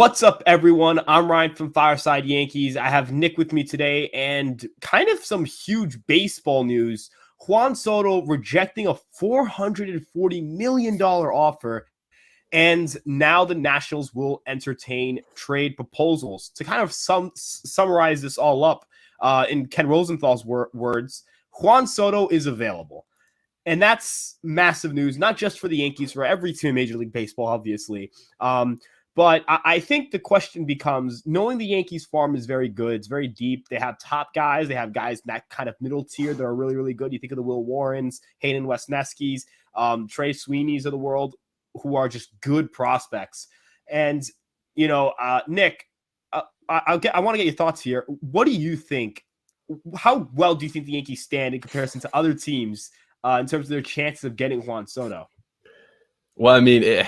What's up, everyone? I'm Ryan from Fireside Yankees. I have Nick with me today and kind of some huge baseball news. Juan Soto rejecting a $440 million offer, and now the Nationals will entertain trade proposals. To kind of summarize this all up, in Ken Rosenthal's words, Juan Soto is available. And that's massive news, not just for the Yankees, for every team in Major League Baseball, obviously. But I think the question becomes, knowing the Yankees farm is very good. It's very deep. They have top guys. They have guys in that kind of middle tier that are really, really good. You think of the Will Warrens, Hayden Wesneski's, Trey Sweeney's of the world, who are just good prospects. And, Nick, I want to get your thoughts here. What do you think? How well do you think the Yankees stand in comparison to other teams in terms of their chances of getting Juan Soto? Well, I mean,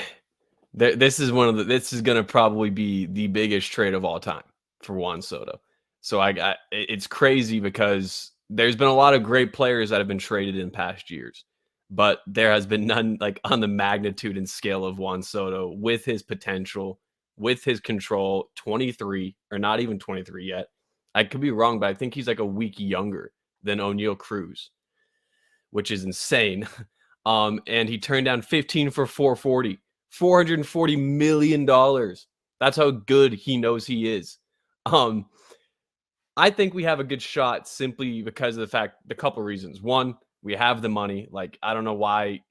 this is going to probably be the biggest trade of all time for Juan Soto. So it's crazy because there's been a lot of great players that have been traded in past years, but there has been none like on the magnitude and scale of Juan Soto with his potential, with his control. 23 or not even 23 yet. I could be wrong, but I think he's like a week younger than O'Neal Cruz, which is insane. And he turned down 15 for $440 million. That's how good he knows he is. I think we have a good shot simply because of the couple reasons. One, we have the money. Like, I don't know why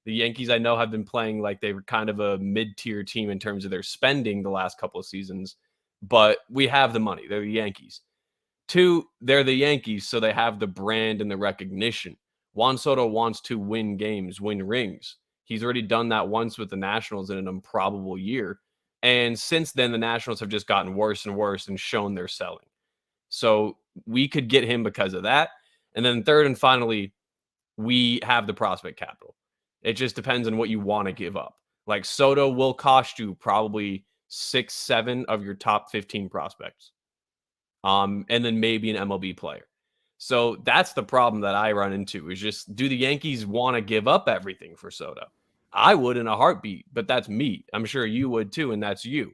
the Yankees, I know, have been playing like they were kind of a mid-tier team in terms of their spending the last couple of seasons, but we have the money. They're the Yankees. Two, they're the Yankees, so they have the brand and the recognition. Juan Soto wants to win games, win rings. He's already done that once with the Nationals in an improbable year. And since then, the Nationals have just gotten worse and worse and shown they're selling. So we could get him because of that. And then third and finally, we have the prospect capital. It just depends on what you want to give up. Like, Soto will cost you probably 6-7 of your top 15 prospects. And then maybe an MLB player. So that's the problem that I run into is just, do the Yankees want to give up everything for Soto? I would in a heartbeat, but that's me. I'm sure you would too, and that's you.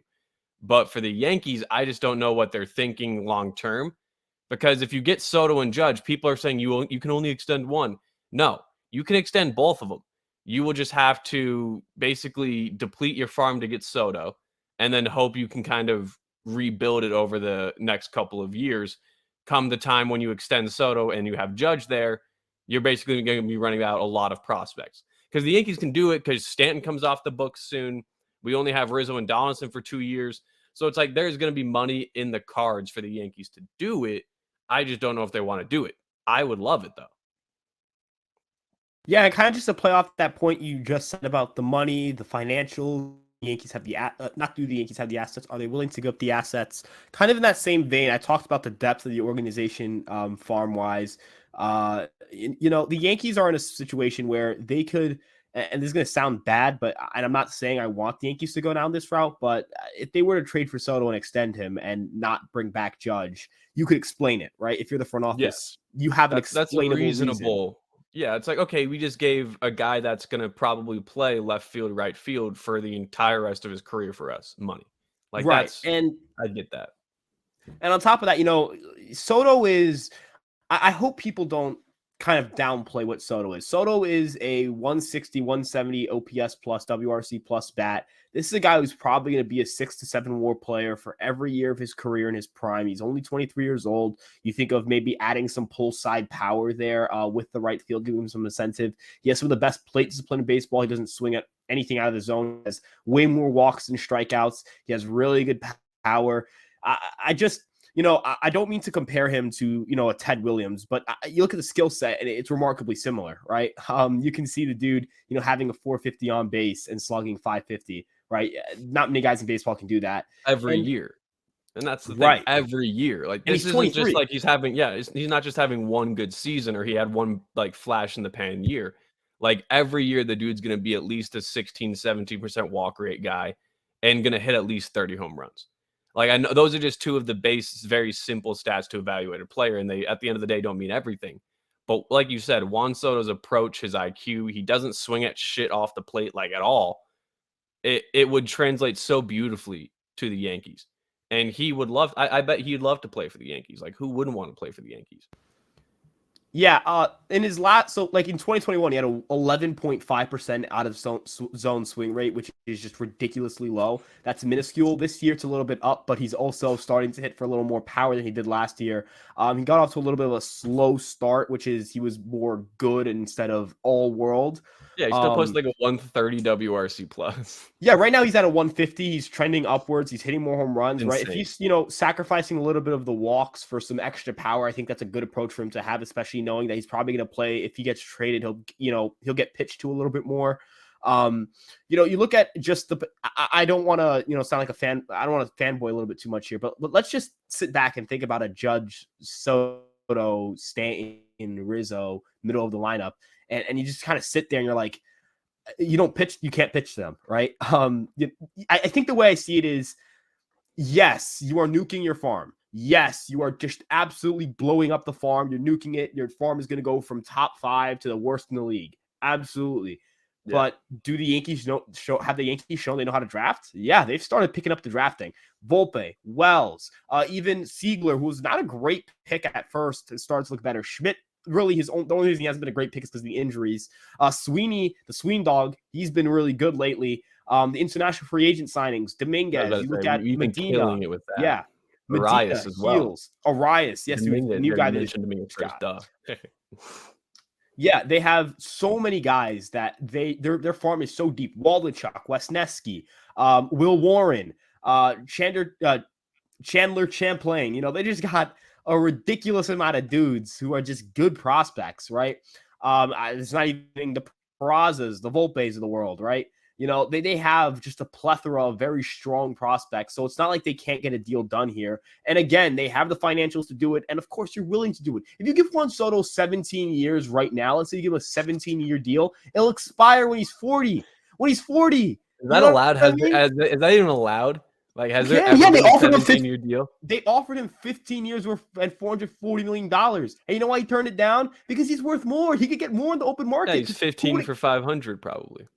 But for the Yankees, I just don't know what they're thinking long term. Because if you get Soto and Judge, people are saying you can only extend one. No, you can extend both of them. You will just have to basically deplete your farm to get Soto and then hope you can kind of rebuild it over the next couple of years. Come the time when you extend Soto and you have Judge there, you're basically going to be running out a lot of prospects. Because the Yankees can do it because Stanton comes off the books soon. We only have Rizzo and Donaldson for 2 years. So it's like there's going to be money in the cards for the Yankees to do it. I just don't know if they want to do it. I would love it, though. Yeah, and kind of just to play off that point you just said about the money, the financial. Yankees have the not do the Yankees have the assets? Are they willing to give up the assets? Kind of in that same vein, I talked about the depth of the organization, farm wise. The Yankees are in a situation where they could, and this is going to sound bad, and I'm not saying I want the Yankees to go down this route, but if they were to trade for Soto and extend him and not bring back Judge, you could explain it, right? If you're the front office, yes, you have an explainable that's a reasonable reason. Yeah, it's like, okay, we just gave a guy that's going to probably play left field, right field for the entire rest of his career for us money. Like, right. And I get that. And on top of that, Soto is, I hope people don't kind of downplay what Soto is. Soto is a 160, 170 OPS plus, WRC plus bat. This is a guy who's probably going to be a 6 to 7 WAR player for every year of his career in his prime. He's only 23 years old. You think of maybe adding some pull side power there with the right field, giving him some incentive. He has some of the best plate discipline in baseball. He doesn't swing at anything out of the zone. He has way more walks than strikeouts. He has really good power. I don't mean to compare him to, a Ted Williams, but you look at the skill set and it's remarkably similar, right? You can see the dude, having a 450 on base and slugging 550, right? Not many guys in baseball can do that every year. And that's the thing, right. Every year. Like, and this isn't just like he's not just having one good season or he had one like flash in the pan year. Like, every year the dude's going to be at least a 16, 17% walk rate guy and going to hit at least 30 home runs. Like, I know those are just two of the base, very simple stats to evaluate a player, and they, at the end of the day, don't mean everything. But like you said, Juan Soto's approach, his IQ, he doesn't swing at shit off the plate like at all. It would translate so beautifully to the Yankees. And he would love, I bet he'd love to play for the Yankees. Like, who wouldn't want to play for the Yankees? Yeah, in his last, so like in 2021, he had a 11.5% out of zone swing rate, which is just ridiculously low. That's minuscule. This year, it's a little bit up, but he's also starting to hit for a little more power than he did last year. He got off to a little bit of a slow start, which is he was more good instead of all world. Yeah, he still posts like a 130 WRC plus. Yeah, right now he's at a 150. He's trending upwards. He's hitting more home runs, right? If he's, sacrificing a little bit of the walks for some extra power, I think that's a good approach for him to have, especially knowing that he's probably going to play. If he gets traded, he'll get pitched to a little bit more. You look at just I don't want to, sound like a fan. I don't want to fanboy a little bit too much here, but let's just sit back and think about a Judge, Soto, Stanton, Rizzo, middle of the lineup. And you just kind of sit there and you're like, you can't pitch them, right? I think the way I see it is, yes, you are nuking your farm. Yes, you are just absolutely blowing up the farm. You're nuking it. Your farm is going to go from top 5 to the worst in the league. Absolutely. Yeah. But do the Yankees have the Yankees shown they know how to draft? Yeah, they've started picking up the drafting. Volpe, Wells, even Siegler, who was not a great pick at first, starts to look better. Schmidt, really, the only reason he hasn't been a great pick is because of the injuries. Sweeney, the Sween dog, he's been really good lately. The international free agent signings, Dominguez, you look at Medina. Killing it with that. Yeah. Arias as well. Arias, yes, new guy that mentioned to me first. Yeah, they have so many guys that their farm is so deep. Waldachuk, Wesneski, Will Warren, Chandler Champlain. They just got a ridiculous amount of dudes who are just good prospects, right? It's not even the Perazzas, the Volpes of the world, right? They have just a plethora of very strong prospects. So it's not like they can't get a deal done here. And again, they have the financials to do it. And of course, you're willing to do it. If you give Juan Soto 17 years right now, let's say you give him a 17-year deal, it'll expire when he's 40. When he's 40. Is that allowed? Is that even allowed? Like, has there ever been a 17-year deal? They offered him 15 years worth and $440 million. And you know why he turned it down? Because he's worth more. He could get more in the open market. Yeah, he's 15 for 500 probably.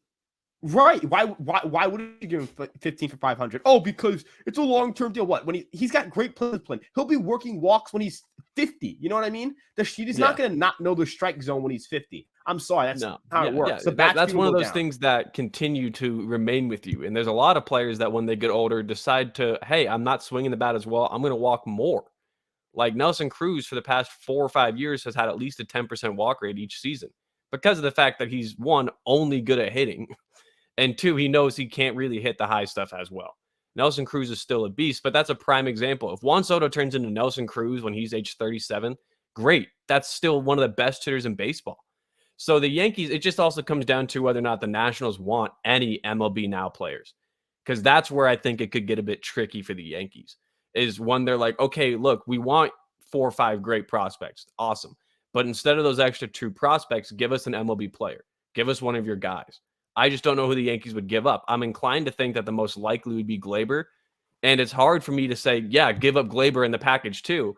Right. Why wouldn't you give him 15 for 500? Oh, because it's a long-term deal. What? When he's got great plan. He'll be working walks when he's 50. You know what I mean? He's not going to not know the strike zone when he's 50. I'm sorry. That's how it works. Yeah. That's one of those things that continue to remain with you. And there's a lot of players that when they get older decide to, hey, I'm not swinging the bat as well. I'm going to walk more. Like Nelson Cruz for the past 4 or 5 years has had at least a 10% walk rate each season because of the fact that he's, one, only good at hitting. And 2, he knows he can't really hit the high stuff as well. Nelson Cruz is still a beast, but that's a prime example. If Juan Soto turns into Nelson Cruz when he's age 37, great. That's still one of the best hitters in baseball. So the Yankees, it just also comes down to whether or not the Nationals want any MLB Now players. Because that's where I think it could get a bit tricky for the Yankees, is when they're like, okay, look, we want 4 or 5 great prospects. Awesome. But instead of those extra 2 prospects, give us an MLB player. Give us one of your guys. I just don't know who the Yankees would give up. I'm inclined to think that the most likely would be Glaber. And it's hard for me to say, yeah, give up Glaber in the package too,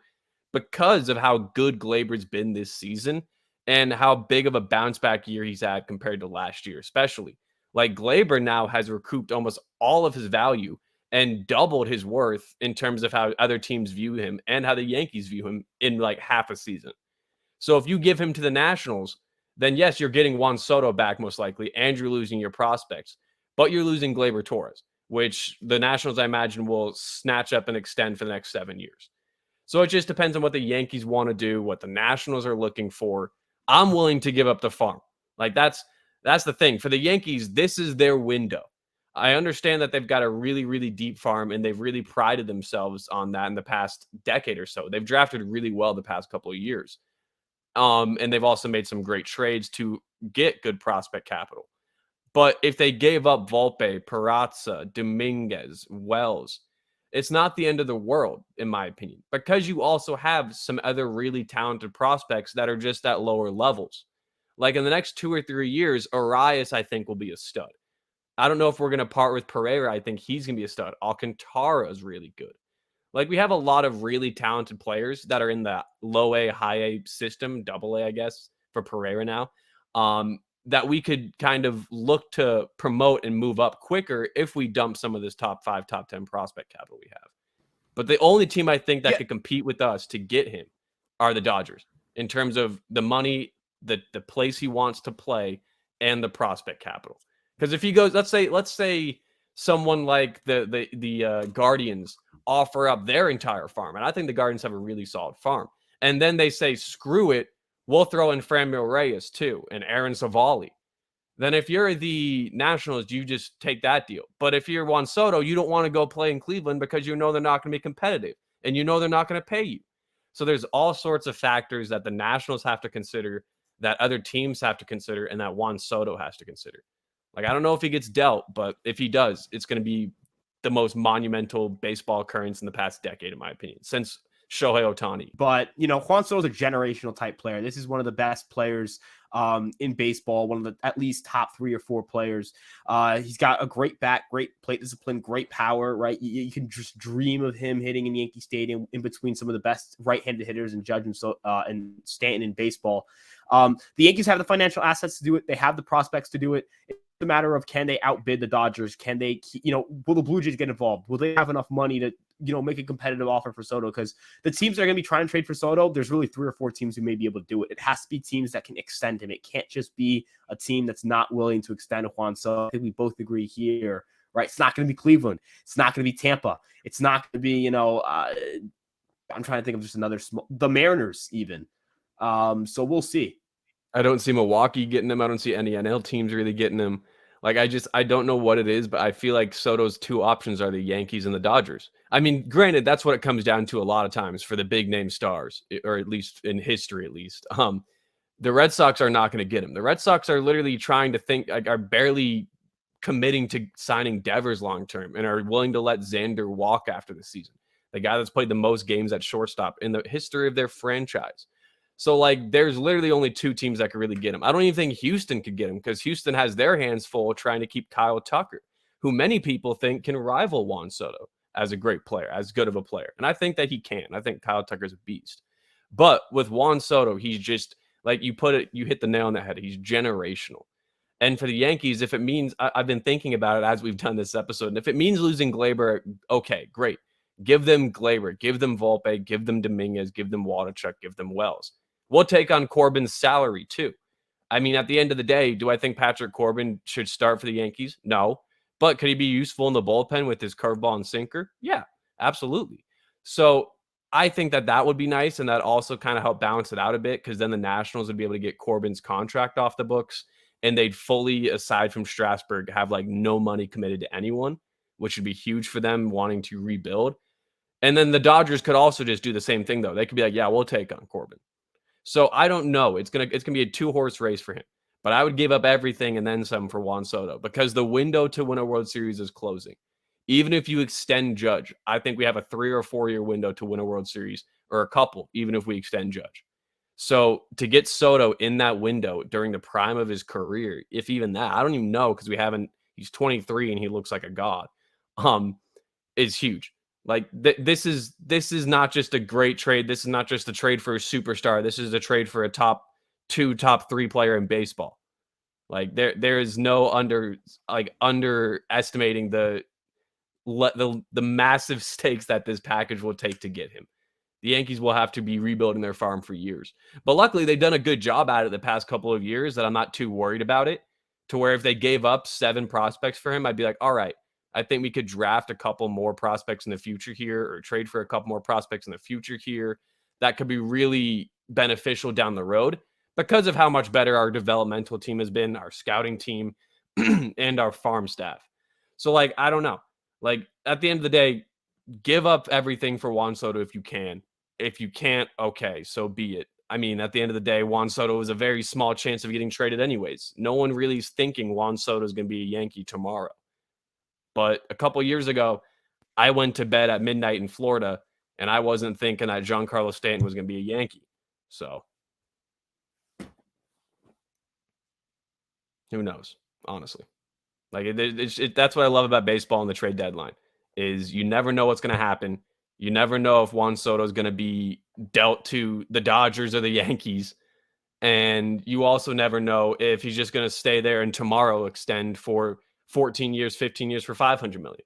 because of how good Glaber's been this season and how big of a bounce back year he's had compared to last year, especially. Like Glaber now has recouped almost all of his value and doubled his worth in terms of how other teams view him and how the Yankees view him in like half a season. So if you give him to the Nationals, then yes, you're getting Juan Soto back most likely, and you're losing your prospects, but you're losing Gleyber Torres, which the Nationals, I imagine, will snatch up and extend for the next 7 years. So it just depends on what the Yankees want to do, what the Nationals are looking for. I'm willing to give up the farm. Like that's the thing. For the Yankees, this is their window. I understand that they've got a really, really deep farm, and they've really prided themselves on that in the past decade or so. They've drafted really well the past couple of years. And they've also made some great trades to get good prospect capital. But if they gave up Volpe, Peraza, Dominguez, Wells, it's not the end of the world, in my opinion, because you also have some other really talented prospects that are just at lower levels. Like in the next 2 or 3 years, Arias, I think, will be a stud. I don't know if we're going to part with Pereira. I think he's going to be a stud. Alcantara is really good. Like, we have a lot of really talented players that are in the low A, high A system, double A, I guess, for Pereira now. that we could kind of look to promote and move up quicker if we dump some of this top 5, top 10 prospect capital we have. But the only team I think that could compete with us to get him are the Dodgers in terms of the money, the place he wants to play, and the prospect capital. Because if he goes, let's say someone like the Guardians offer up their entire farm, and I think the Guardians have a really solid farm, and then they say, screw it, we'll throw in Franmil Reyes too and Aaron Savali. Then if you're the Nationals, you just take that deal. But if you're Juan Soto, you don't want to go play in Cleveland because you know they're not going to be competitive and you know they're not going to pay you. So there's all sorts of factors that the Nationals have to consider, that other teams have to consider, and that Juan Soto has to consider. Like, I don't know if he gets dealt, but if he does, it's going to be the most monumental baseball occurrence in the past decade, in my opinion, since Shohei Ohtani. But, Juan Soto's a generational type player. This is one of the best players in baseball, one of the at least top 3 or 4 players. He's got a great bat, great plate discipline, great power, right? You can just dream of him hitting in Yankee Stadium in between some of the best right-handed hitters in Judge and Stanton in baseball. The Yankees have the financial assets to do it. They have the prospects to do it. It's a matter of, can they outbid the Dodgers? Can they, will the Blue Jays get involved? Will they have enough money to, make a competitive offer for Soto? Because the teams that are going to be trying to trade for Soto, there's really 3 or 4 teams who may be able to do it. It has to be teams that can extend him. It can't just be a team that's not willing to extend Juan Soto. I think we both agree here, right? It's not going to be Cleveland. It's not going to be Tampa. It's not going to be, I'm trying to think of just another the Mariners even. So we'll see. I don't see Milwaukee getting him. I don't see any NL teams really getting him. Like, I don't know what it is, but I feel like Soto's 2 options are the Yankees and the Dodgers. I mean, granted, that's what it comes down to a lot of times for the big name stars, or at least in history, at least. The Red Sox are not going to get him. The Red Sox are literally trying to think, like, are barely committing to signing Devers long-term and are willing to let Xander walk after the season. The guy that's played the most games at shortstop in the history of their franchise. So, like, there's literally only 2 teams that could really get him. I don't even think Houston could get him because Houston has their hands full trying to keep Kyle Tucker, who many people think can rival Juan Soto as a great player, as good of a player. And I think that he can. I think Kyle Tucker's a beast. But with Juan Soto, he's just, like you hit the nail on the head. He's generational. And for the Yankees, if it means, I've been thinking about it as we've done this episode, and if it means losing Gleyber, okay, great. Give them Gleyber, give them Volpe, give them Dominguez, give them Waldichuk, give them Wells. We'll take on Corbin's salary too. I mean, at the end of the day, do I think Patrick Corbin should start for the Yankees? No. But could he be useful in the bullpen with his curveball and sinker? Yeah, absolutely. So I think that would be nice, and that also kind of help balance it out a bit, because then the Nationals would be able to get Corbin's contract off the books, and they'd fully, aside from Strasburg, have like no money committed to anyone, which would be huge for them wanting to rebuild. And then the Dodgers could also just do the same thing, though. They could be like, yeah, we'll take on Corbin. So I don't know. It's gonna be a 2-horse race for him. But I would give up everything and then some for Juan Soto, because the window to win a World Series is closing. Even if you extend Judge, I think we have a 3 or 4 year window to win a World Series, or a couple, even if we extend Judge. So to get Soto in that window during the prime of his career, if even that, I don't even know, because he's 23 and he looks like a god, is huge. Like this is not just a great trade. This is not just a trade for a superstar. This is a trade for a top 2, top 3 player in baseball. Like there is no underestimating the massive stakes that this package will take to get him. The Yankees will have to be rebuilding their farm for years. But luckily, they've done a good job at it the past couple of years, that I'm not too worried about it, to where if they gave up 7 prospects for him, I'd be like, all right, I think we could draft a couple more prospects in the future here, or trade for a couple more prospects in the future here. That could be really beneficial down the road, because of how much better our developmental team has been, our scouting team, and our farm staff. So, like, I don't know. Like, at the end of the day, give up everything for Juan Soto if you can. If you can't, okay, so be it. I mean, at the end of the day, Juan Soto is a very small chance of getting traded anyways. No one really is thinking Juan Soto is going to be a Yankee tomorrow. But a couple years ago, I went to bed at midnight in Florida, and I wasn't thinking that Giancarlo Stanton was going to be a Yankee. So who knows, honestly. Like, that's what I love about baseball and the trade deadline, is you never know what's going to happen. You never know if Juan Soto is going to be dealt to the Dodgers or the Yankees. And you also never know if he's just going to stay there and tomorrow extend for 14 years, 15 years for $500 million.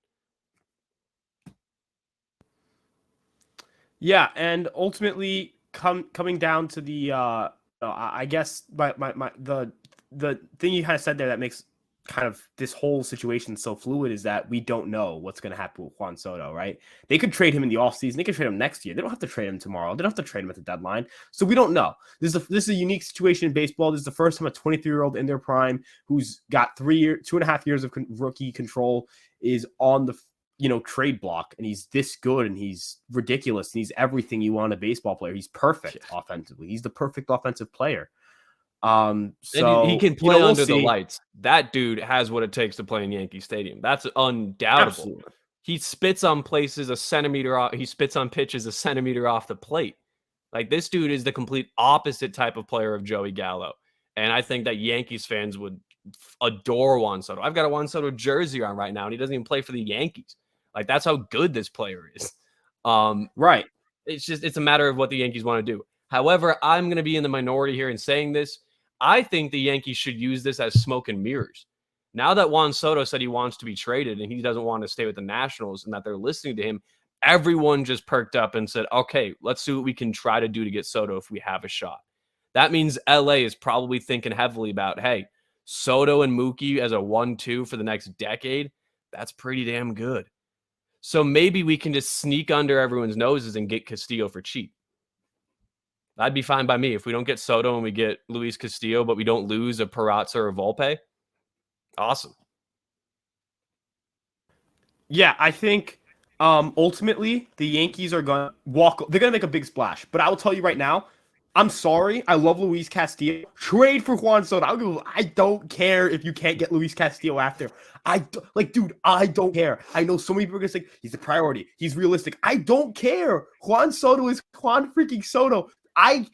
Yeah, and ultimately coming down to the I guess the thing you kind of said there that makes kind of this whole situation so fluid is that we don't know what's going to happen with Juan Soto, right? They could trade him in the offseason. They could trade him next year. They don't have to trade him tomorrow. They don't have to trade him at the deadline. So we don't know. This is a unique situation in baseball. This is the first time a 23-year-old in their prime who's got 2.5 years of rookie control is on the trade block, and he's this good, and he's ridiculous, and he's everything you want a baseball player. He's perfect offensively. He's the perfect offensive player. So and he can play we'll under see. the lights. That dude has what it takes to play in Yankee Stadium. That's undoubtable. Absolutely. He spits on places a centimeter off. He spits on pitches a centimeter off the plate. Like, this dude is the complete opposite type of player of Joey Gallo. And I think that Yankees fans would adore Juan Soto. I've got a Juan Soto jersey on right now, and he doesn't even play for the Yankees. Like, that's how good this player is. Right. It's a matter of what the Yankees want to do. However, I'm going to be in the minority here in saying this. I think the Yankees should use this as smoke and mirrors. Now that Juan Soto said he wants to be traded and he doesn't want to stay with the Nationals and that they're listening to him, everyone just perked up and said, okay, let's see what we can try to do to get Soto if we have a shot. That means LA is probably thinking heavily about, hey, Soto and Mookie as a 1-2 for the next decade, that's pretty damn good. So maybe we can just sneak under everyone's noses and get Castillo for cheap. That'd be fine by me. If we don't get Soto and we get Luis Castillo, but we don't lose a Peraza or a Volpe, awesome. Yeah, I think ultimately the Yankees are going to they're going to make a big splash. But I will tell you right now, I'm sorry. I love Luis Castillo. Trade for Juan Soto. I don't care if you can't get Luis Castillo after. Dude, I don't care. I know so many people are going to say he's a priority. He's realistic. I don't care. Juan Soto is Juan freaking Soto. I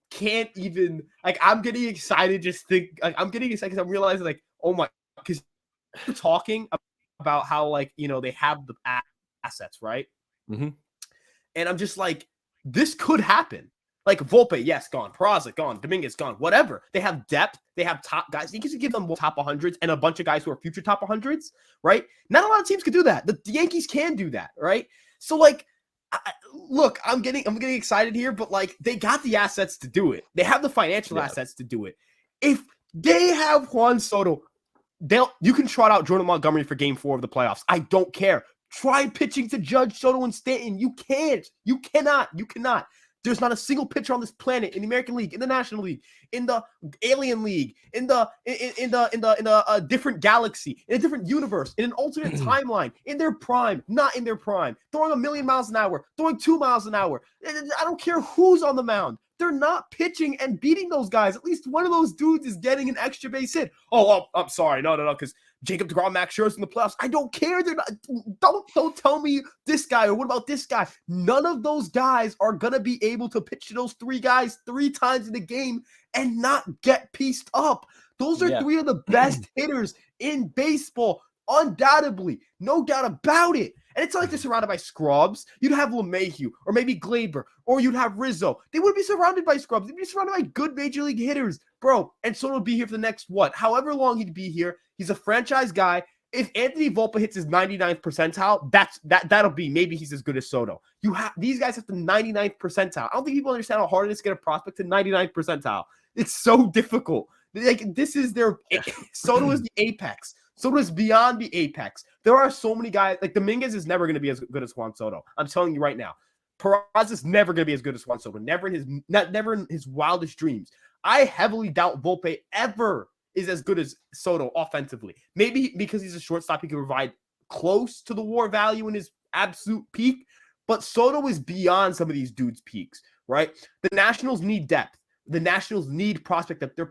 can't even, I'm getting excited just think, I'm getting excited because I'm realizing, oh my, because we're talking about how, they have the assets, right? Mm-hmm. And I'm just this could happen. Volpe, yes, gone. Peraza, gone. Dominguez, gone. Whatever. They have depth. They have top guys. You can give them top 100s and a bunch of guys who are future top 100s, right? Not a lot of teams can do that. The Yankees can do that, right? So, look, I'm getting excited here, but they got the assets to do it. They have the financial assets to do it. If they have Juan Soto, you can trot out Jordan Montgomery for Game 4 of the playoffs. I don't care. Try pitching to Judge, Soto, and Stanton. You can't. You cannot. You cannot. There's not a single pitcher on this planet, in the American League, in the National League, in the Alien League, in a different galaxy, in a different universe, in an alternate timeline, in their prime, not in their prime, throwing 1,000,000 miles an hour, throwing 2 miles an hour. I don't care who's on the mound. They're not pitching and beating those guys. At least one of those dudes is getting an extra base hit. Oh, I'm sorry. No, because Jacob deGrom, Max Scherzer in the playoffs. I don't care. They're not. Don't tell me this guy or what about this guy. None of those guys are gonna be able to pitch to those 3 guys 3 times in the game and not get pieced up. Those are 3 of the best hitters in baseball, undoubtedly, no doubt about it. And it's not like they're surrounded by scrubs. You'd have LeMahieu or maybe Glaber or you'd have Rizzo. They wouldn't be surrounded by scrubs. They'd be surrounded by good major league hitters, bro. And Soto would be here for the next, however long he'd be here. He's a franchise guy. If Anthony Volpe hits his 99th percentile, that'll be maybe he's as good as Soto. These guys have the 99th percentile. I don't think people understand how hard it is to get a prospect to 99th percentile. It's so difficult. This is Soto is the apex. Soto is beyond the apex. There are so many guys, Dominguez is never going to be as good as Juan Soto. I'm telling you right now. Peraza is never going to be as good as Juan Soto. Never in his wildest dreams. I heavily doubt Volpe ever is as good as Soto offensively. Maybe because he's a shortstop, he can provide close to the WAR value in his absolute peak. But Soto is beyond some of these dudes' peaks, right? The Nationals need depth. The Nationals need prospect depth. Their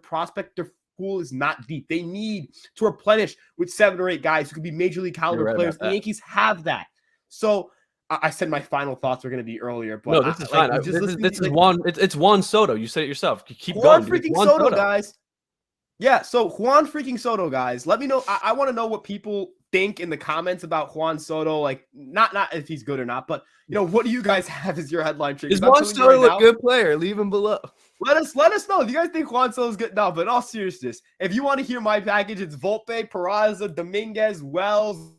pool is not deep. They need to replenish with 7 or 8 guys who could be major league caliber players. The Yankees have that. So I said my final thoughts were going to be earlier, but no, this is fine. It's Juan Soto. You said it yourself. Keep Juan going. Freaking Soto, guys. Yeah, so Juan freaking Soto, guys. Let me know. I want to know what people think in the comments about Juan Soto? Like, not if he's good or not, but what do you guys have as your headline trigger? Is Juan Soto a good player? Leave him below. Let us know. Do you guys think Juan Soto's good? No, but in all seriousness, if you want to hear my package, it's Volpe, Peraza, Dominguez, Wells,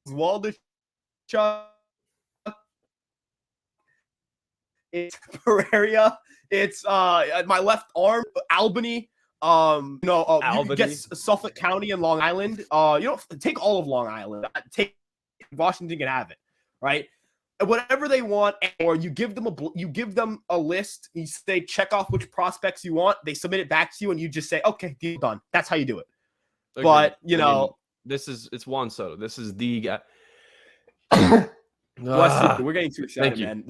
Waldachuk. It's Pereira. It's my left arm, Albany. You can get Suffolk County and Long Island. Take all of Long Island. Take Washington can have it, right? Whatever they want, or you give them a list. You say check off which prospects you want. They submit it back to you, and you just say, okay, deal done. That's how you do it. Agreed. But it's Juan Soto. This is the guy. We're getting too excited, man.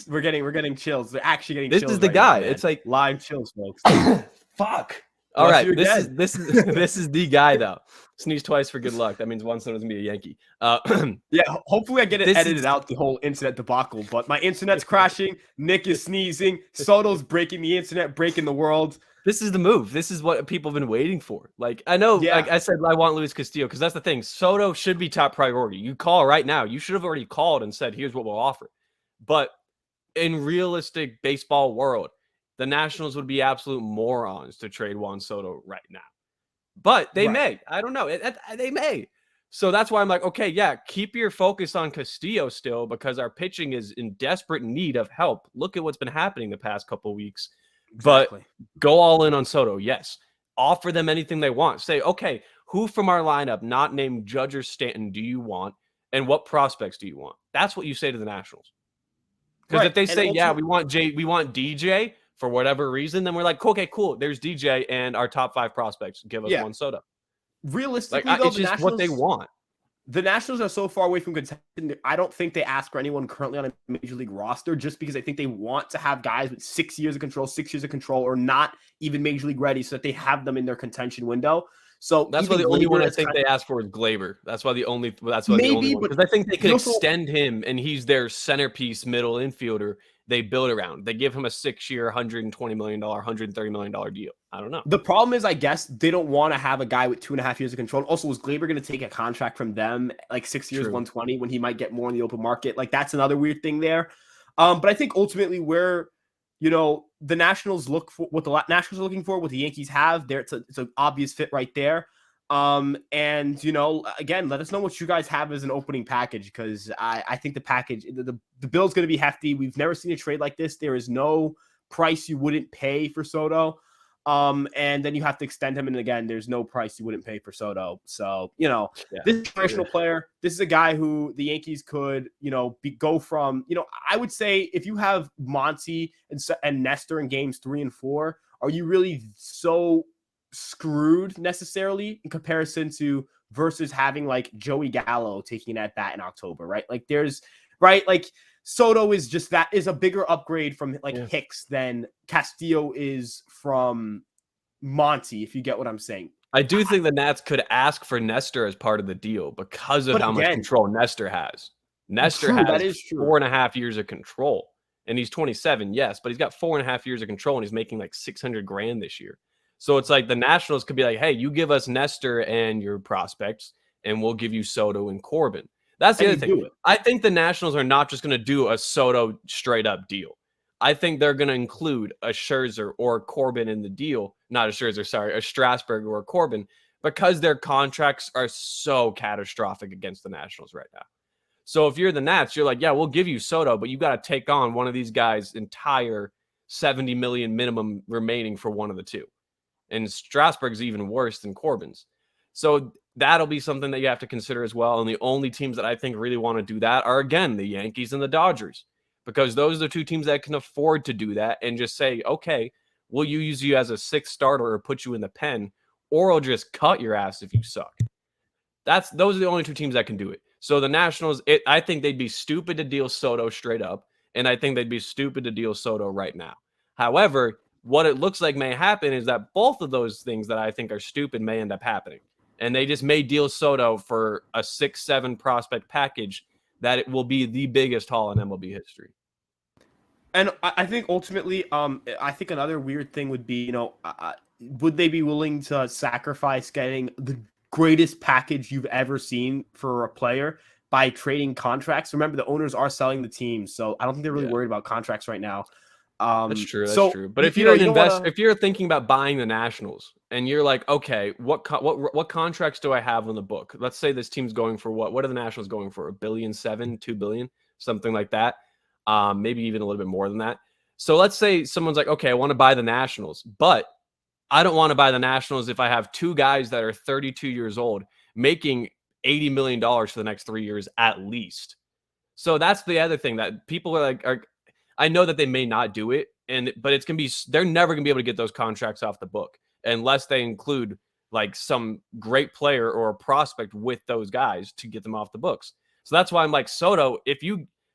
We're getting chills. They're actually getting chills. This is the guy. It's like live chills, folks. Fuck. All right. This is the guy though. Sneeze twice for good luck. That means Juan Soto's gonna be a Yankee. Yeah, hopefully I get it edited out, the whole internet debacle. But my internet's crashing. Nick is sneezing. Soto's breaking the internet, breaking the world. This is the move. This is what people have been waiting for. Like, I know, like I said, I want Luis Castillo because that's the thing. Soto should be top priority. You call right now. You should have already called and said, here's what we'll offer. But in realistic baseball world, the Nationals would be absolute morons to trade Juan Soto right now. But they may. I don't know. They may. So that's why I'm like, okay, yeah, keep your focus on Castillo still because our pitching is in desperate need of help. Look at what's been happening the past couple of weeks. Exactly. But go all in on Soto. Yes. Offer them anything they want. Say, okay, who from our lineup, not named Judge or Stanton, do you want? And what prospects do you want? That's what you say to the Nationals. Because if they say, we want DJ for whatever reason, then we're like, okay, cool. There's DJ and our top 5 prospects. Give us Juan Soto. Realistically, though, it's just what they want. The Nationals are so far away from contention. I don't think they ask for anyone currently on a major league roster just because I think they want to have guys with 6 years of control, or not even major league ready so that they have them in their contention window. So that's why the only one I think they ask for is Glaber. That's why the only one. Because I think they can extend him and he's their centerpiece middle infielder they build around. They give him a 6-year, $120 million, $130 million deal. I don't know. The problem is, I guess, they don't want to have a guy with 2.5 years of control. Also, was Glaber going to take a contract from them, like 6 years, 120, when he might get more in the open market? Like, that's another weird thing there. But I think ultimately where, the Nationals look for what the Nationals are looking for, what the Yankees have there, it's an obvious fit right there. And, again, let us know what you guys have as an opening package, because I think the package, the bill's going to be hefty. We've never seen a trade like this. There is no price you wouldn't pay for Soto. And then you have to extend him. And again, there's no price you wouldn't pay for Soto. So, this is a professional player. This is a guy who the Yankees could, go from, I would say if you have Monty and Nestor in games 3 and 4, are you really so screwed necessarily in comparison to versus having like Joey Gallo taking at bat in October, right? Like Soto is a bigger upgrade from Hicks than Castillo is from Monty, if you get what I'm saying. I do think the Nats could ask for Nestor as part of the deal because of how much control Nestor has. Nestor has 4.5 years of control, and he's 27, yes, but he's got 4.5 years of control, and he's making like $600,000 this year. So it's like the Nationals could be like, hey, you give us Nestor and your prospects, and we'll give you Soto and Corbin. That's the other thing. I think the Nationals are not just going to do a Soto straight up deal. I think they're going to include a Scherzer or Corbin in the deal. Not a Scherzer, sorry, a Strasburg or a Corbin, because their contracts are so catastrophic against the Nationals right now. So if you're the Nats, you're like, yeah, we'll give you Soto, but you got to take on one of these guys' entire $70 million minimum remaining for one of the two. And Strasburg's even worse than Corbin's. So that'll be something that you have to consider as well. And the only teams that I think really want to do that are, again, the Yankees and the Dodgers, because those are the two teams that can afford to do that and just say, okay, we'll use you as a 6th starter or put you in the pen, or I'll just cut your ass if you suck. Those are the only two teams that can do it. So the Nationals, I think they'd be stupid to deal Soto straight up, and I think they'd be stupid to deal Soto right now. However, what it looks like may happen is that both of those things that I think are stupid may end up happening. And they just may deal Soto for a 6-7 prospect package that it will be the biggest haul in MLB history. And I think ultimately, I think another weird thing would be, would they be willing to sacrifice getting the greatest package you've ever seen for a player by trading contracts. Remember, the owners are selling the team, so I don't think they're really worried about contracts right now. That's true. That's So true. But if you you're know, an you don't investor, want to. if you're thinking about buying the Nationals, and you're like, okay, what contracts do I have on the book? Let's say this team's going for what? What are the Nationals going for? $1.7 billion, $2 billion, something like that. Maybe even a little bit more than that. So let's say someone's like, okay, I want to buy the Nationals, but I don't want to buy the Nationals if I have two guys that are 32 years old making $80 million for the next 3 years at least. So that's the other thing that people are I know that they may not do it, but it's gonna be, they're never gonna be able to get those contracts off the book unless they include like some great player or a prospect with those guys to get them off the books. So that's why I'm like, Soto,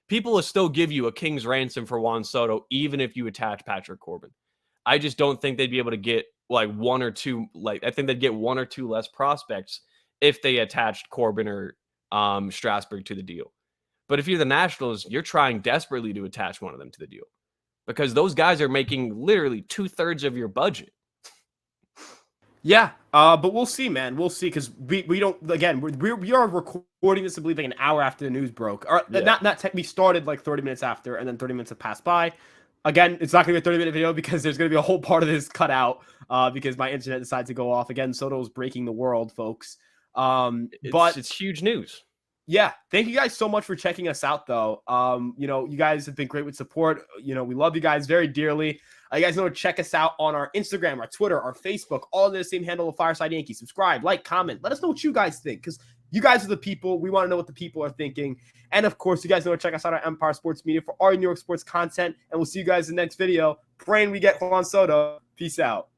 people will still give you a king's ransom for Juan Soto, even if you attach Patrick Corbin. I just don't think they'd be able to get like one or two, like I think they'd get one or two less prospects if they attached Corbin or Strasburg to the deal. But if you're the Nationals, you're trying desperately to attach one of them to the deal because those guys are making literally 2/3 of your budget. Yeah, but we'll see, man. We'll see because we don't. Again, we are recording this, I believe, like an hour after the news broke. Or we started like 30 minutes after, and then 30 minutes have passed by. Again, it's not going to be a 30-minute video because there's going to be a whole part of this cut out because my internet decided to go off again. Soto's breaking the world, folks. But it's huge news. Yeah, thank you guys so much for checking us out, though. You know, you guys have been great with support. You know, we love you guys very dearly. You guys know to check us out on our Instagram, our Twitter, our Facebook, all under the same handle of Fireside Yankees. Subscribe, like, comment. Let us know what you guys think because you guys are the people. We want to know what the people are thinking. And, of course, you guys know to check us out on Empire Sports Media for our New York sports content. And we'll see you guys in the next video. Praying we get Juan Soto. Peace out.